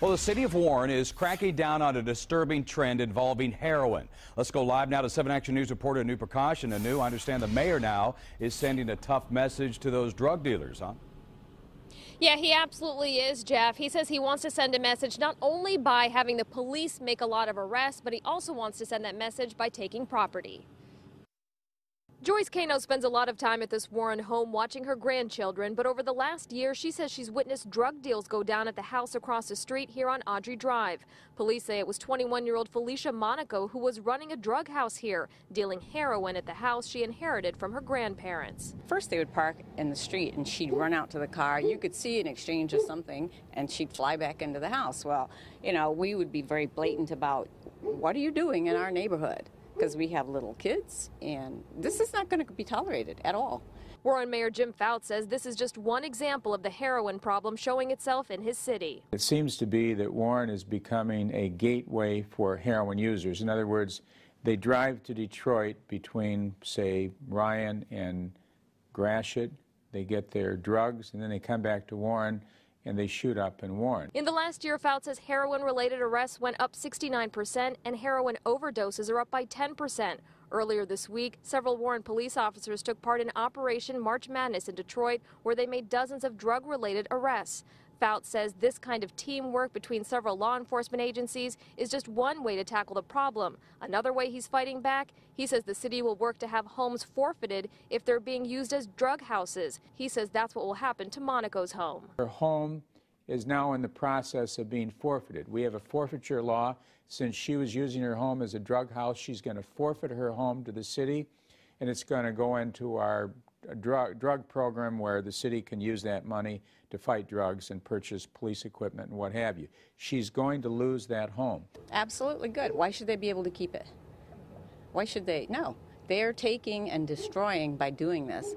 Well, the city of Warren is cracking down on a disturbing trend involving heroin. Let's go live now to 7 Action News reporter Anu Prakash. And Anu, I understand the mayor now is sending a tough message to those drug dealers, huh? Yeah, he absolutely is, Jeff. He says he wants to send a message not only by having the police make a lot of arrests, but he also wants to send that message by taking property. Joyce Kano spends a lot of time at this Warren home watching her grandchildren, but over the last year, she says she's witnessed drug deals go down at the house across the street here on Audrey Drive. Police say it was 21-year-old Felicia Monaco who was running a drug house here, dealing heroin at the house she inherited from her grandparents. First, they would park in the street and she'd run out to the car. You could see an exchange of something and she'd fly back into the house. Well, you know, we would be very blatant about what are you doing in our neighborhood? Because we have little kids, and this is not going to be tolerated at all. Warren Mayor Jim Fouts says this is just one example of the heroin problem showing itself in his city. It seems to be that Warren is becoming a gateway for heroin users. In other words, they drive to Detroit between, say, Ryan and Gratiot. They get their drugs, and then they come back to Warren, and they shoot up in Warren. In the last year, Fouts says heroin-related arrests went up 69% and heroin overdoses are up by 10%. Earlier this week, several Warren police officers took part in Operation March Madness in Detroit, where they made dozens of drug-related arrests. Fouts says this kind of teamwork between several law enforcement agencies is just one way to tackle the problem. Another way he's fighting back, he says the city will work to have homes forfeited if they're being used as drug houses. He says that's what will happen to Monaco's home. Her home is now in the process of being forfeited. We have a forfeiture law. Since she was using her home as a drug house, she's going to forfeit her home to the city, and it's going to go into our drug program where the city can use that money to fight drugs and purchase police equipment and what have you. She's going to lose that home. Absolutely good. Why should they be able to keep it? Why should they? No. They're taking and destroying by doing this.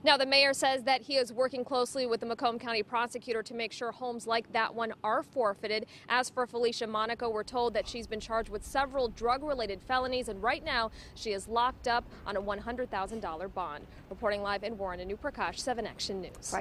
Now, the mayor says that he is working closely with the Macomb County prosecutor to make sure homes like that one are forfeited. As for Felicia Monaco, we're told that she's been charged with several drug-related felonies, and right now she is locked up on a $100,000 bond. Reporting live in Warren, Anu Prakash, 7 Action News.